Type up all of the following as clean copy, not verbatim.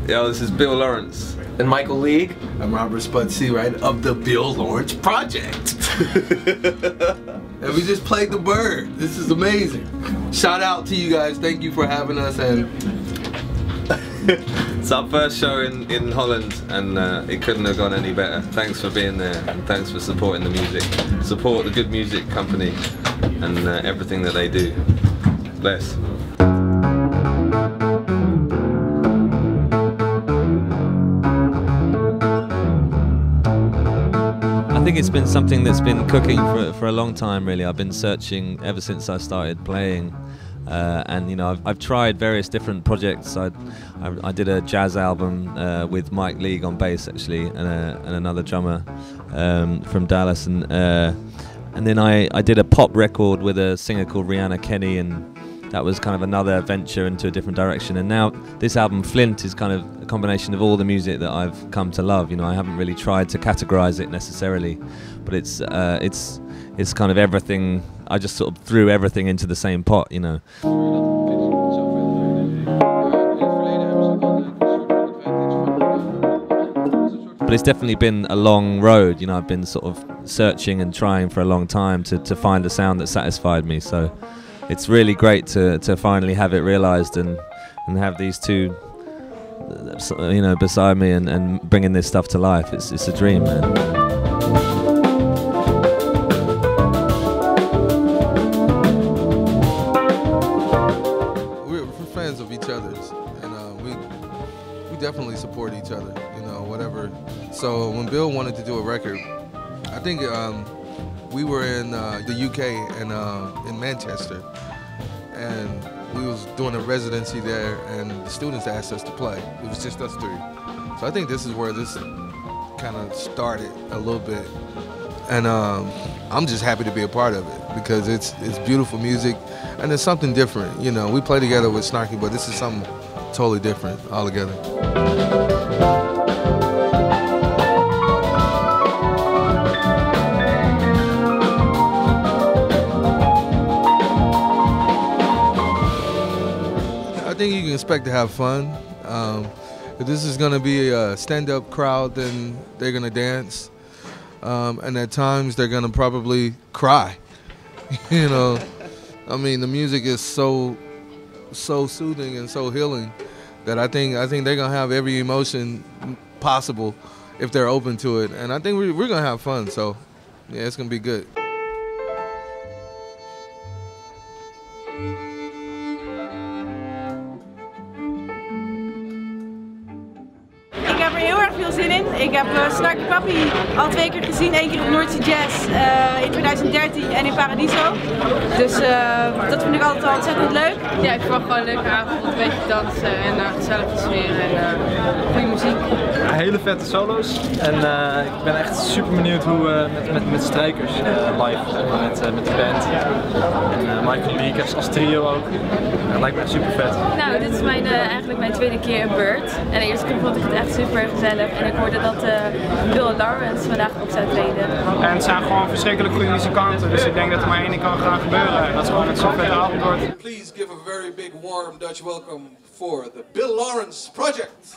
Yo, this is Bill Laurance. And Michael League. I'm Robert Spud Seawright of the Bill Laurance Project. And we just played the bird. This is amazing. Shout out to you guys. Thank you for having us. And it's our first show in Holland, and it couldn't have gone any better. Thanks for being there, and thanks for supporting the music. Support the Good Music Company and everything that they do. Bless. I think it's been something that's been cooking for a long time, really. I've been searching ever since I started playing, and you know, I've tried various different projects. I did a jazz album with Mike League on bass, actually, and another drummer from Dallas, and then I did a pop record with a singer called Rihanna Kenny, and that was kind of another venture into a different direction. And now this album, Flint, is kind of a combination of all the music that I've come to love. You know, I haven't really tried to categorize it necessarily, but it's kind of everything. I just sort of threw everything into the same pot, you know. But it's definitely been a long road. You know, I've been sort of searching and trying for a long time to find a sound that satisfied me. So it's really great to finally have it realized and have these two, you know, beside me and bringing this stuff to life. It's a dream, man. We're fans of each other's, and we definitely support each other, you know, whatever. So when Bill wanted to do a record, I think we were in the UK and in Manchester, and we was doing a residency there, and the students asked us to play. It was just us three. So I think this is where this kind of started a little bit, and I'm just happy to be a part of it because it's beautiful music and it's something different. You know, we play together with Snarky, but this is something totally different altogether. I think you can expect to have fun. If this is going to be a stand-up crowd, then they're going to dance, and at times they're going to probably cry. You know, I mean, the music is so soothing and so healing that I think they're going to have every emotion possible if they're open to it, and I think we're going to have fun. So, yeah, it's going to be good. Ik heb Snarky Puppy al 2 keer gezien, 1 keer op Noordse Jazz in 2013 en in Paradiso. Dus dat vind ik altijd wel ontzettend leuk. Ja, ik verwacht gewoon een leuke avond, een beetje dansen en gezellige sfeer en goede muziek. Hele vette solo's en ik ben echt super benieuwd hoe met strijkers live, met de band. En Michael League als trio ook. Dat lijkt me echt super vet. Nou, dit is eigenlijk mijn tweede keer in Bird. En de eerste keer vond ik het echt super gezellig. En ik hoorde dat Bill Laurance vandaag op zou treden. En het zijn gewoon verschrikkelijk goede muzikanten, dus ik denk dat er maar één ding kan gaan gebeuren. En dat is gewoon het zo'n vette avond wordt. Please give a very big warm Dutch welcome for the Bill Laurance Project.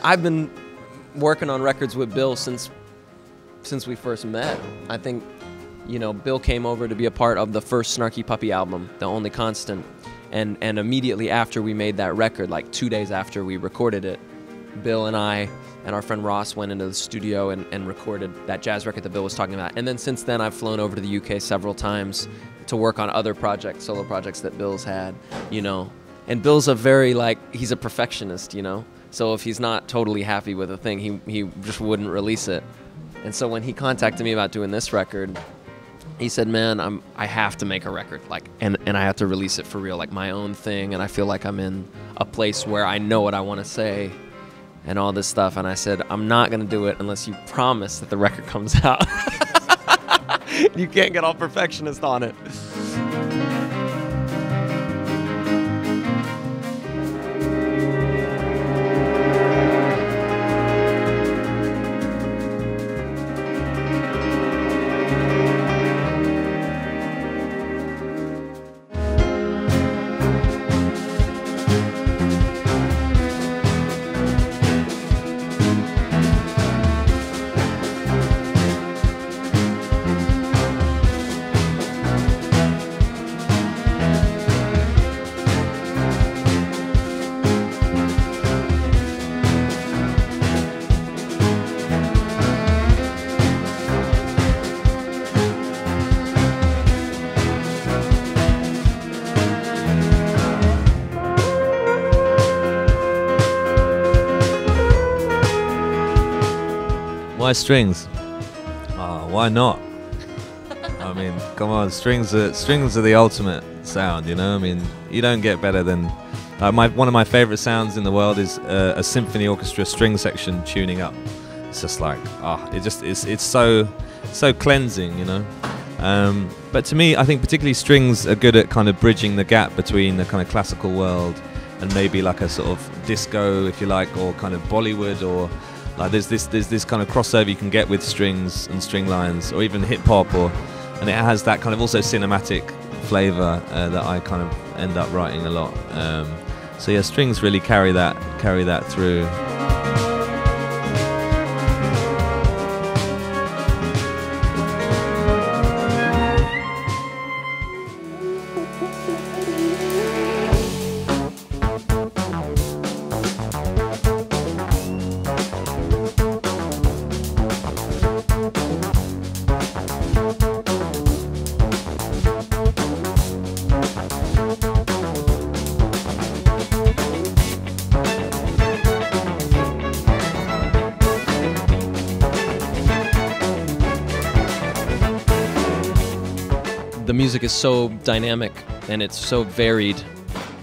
I've been working on records with Bill since we first met. I think, you know, Bill came over to be a part of the first Snarky Puppy album, The Only Constant, and immediately after we made that record, like 2 days after we recorded it, Bill and I and our friend Ross went into the studio and recorded that jazz record that Bill was talking about. And then since then, I've flown over to the UK several times to work on other projects, solo projects that Bill's had, you know. And Bill's a very, like, he's a perfectionist, you know. So if he's not totally happy with a thing, he just wouldn't release it. And so when he contacted me about doing this record, he said, man, I have to make a record, like, and I have to release it for real, like my own thing, and I feel like I'm in a place where I know what I want to say and all this stuff. And I said, I'm not going to do it unless you promise that the record comes out. You can't get all perfectionist on it. Why strings? Oh, why not? I mean, come on, strings are the ultimate sound, you know? I mean, you don't get better than... one of my favorite sounds in the world is a symphony orchestra string section tuning up. It's just like, it's so cleansing, you know? But to me, I think particularly strings are good at kind of bridging the gap between the kind of classical world and maybe like a sort of disco, if you like, or kind of Bollywood, or like there's this kind of crossover you can get with strings and string lines, or even hip hop, and it has that kind of also cinematic flavor that I kind of end up writing a lot. So yeah, strings really carry that through. The music is so dynamic and it's so varied.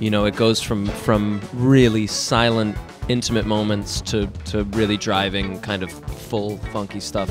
You know, it goes from really silent, intimate moments to really driving, kind of full, funky stuff.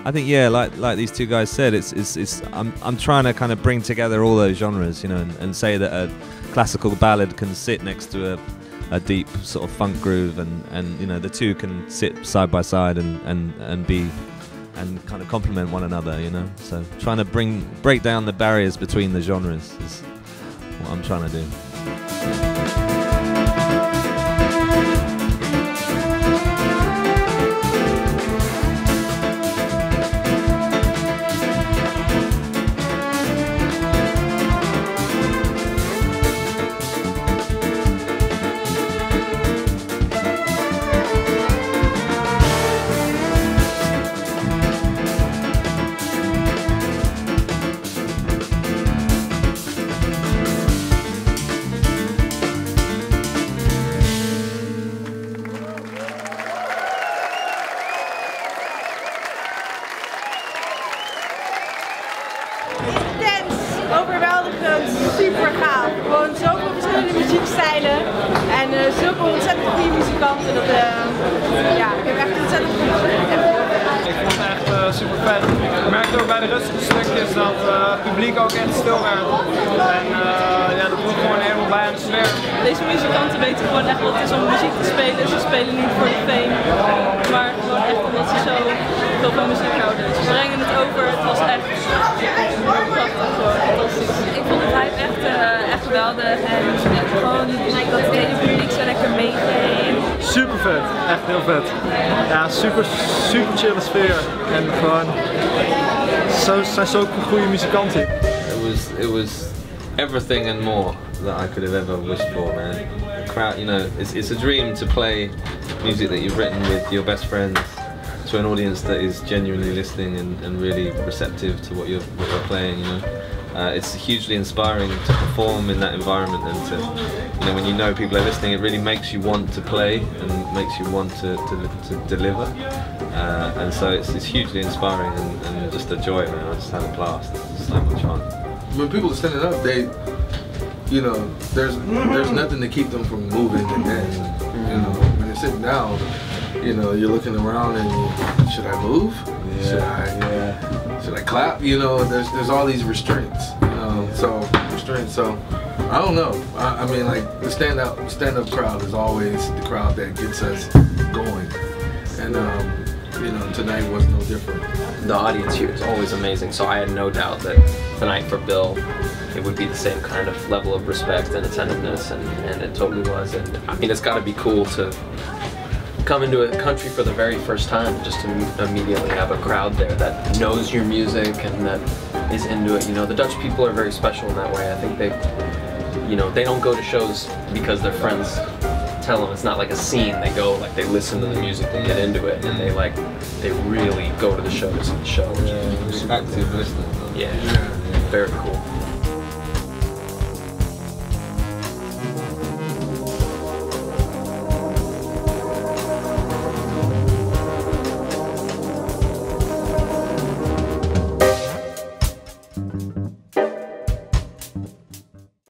I think yeah, like these two guys said, I'm trying to kind of bring together all those genres, you know, and say that a classical ballad can sit next to a deep sort of funk groove, and you know, the two can sit side by side and be and kind of complement one another, you know. So trying to break down the barriers between the genres is what I'm trying to do. Overweldigend, super gaaf. Gewoon zoveel verschillende muziekstijlen en zulke ontzettend goede muzikanten. Dat, ja, ik heb echt ontzettend veel plezier. Ik vond het echt super vet. Ik merkte ook bij de rustige stukjes dat het publiek ook echt stil werd. En ja, dat droeg gewoon helemaal bij aan de sfeer. Deze muzikanten weten gewoon echt wat het is om muziek te spelen. Ze spelen niet voor de fame, maar gewoon echt omdat ze zo veel van muziek houden. Ze brengen het over, het was echt prachtig, gewoon fantastisch. Ik vond het hype echt geweldig en gewoon dat het hele publiek zo lekker meeging. Super vet, echt heel vet. Ja, super chille sfeer en gewoon zijn zulke goede muzikanten. It was everything and more that I could have ever wished for, man. The crowd, you know, it's a dream to play music that you've written with your best friends to an audience that is genuinely listening and really receptive to what you're playing, you know. It's hugely inspiring to perform in that environment, and to, you know, when you know people are listening, it really makes you want to play and makes you want to deliver. And so it's hugely inspiring and just a joy, man. I just had a blast. It's so much fun. When people are standing up, they, you know, there's nothing to keep them from moving and dancing. You know, when they're sitting down, you know, you're looking around and should I move? Yeah. Should I clap? You know, there's all these restraints. So I don't know. I mean, like the stand-up crowd is always the crowd that gets us going, and you know, tonight was no different. The audience here is always amazing, so I had no doubt that tonight for Bill, it would be the same kind of level of respect and attentiveness, and it totally was. And I mean, it's got to be cool to come into a country for the very first time, just to immediately have a crowd there that knows your music and that is into it. You know, the Dutch people are very special in that way. I think they, you know, they don't go to shows because their friends tell them. It's not like a scene. They go, like, they listen to the music, they get into it, and they really go to the show to see the show. Active listening. Yeah, very cool.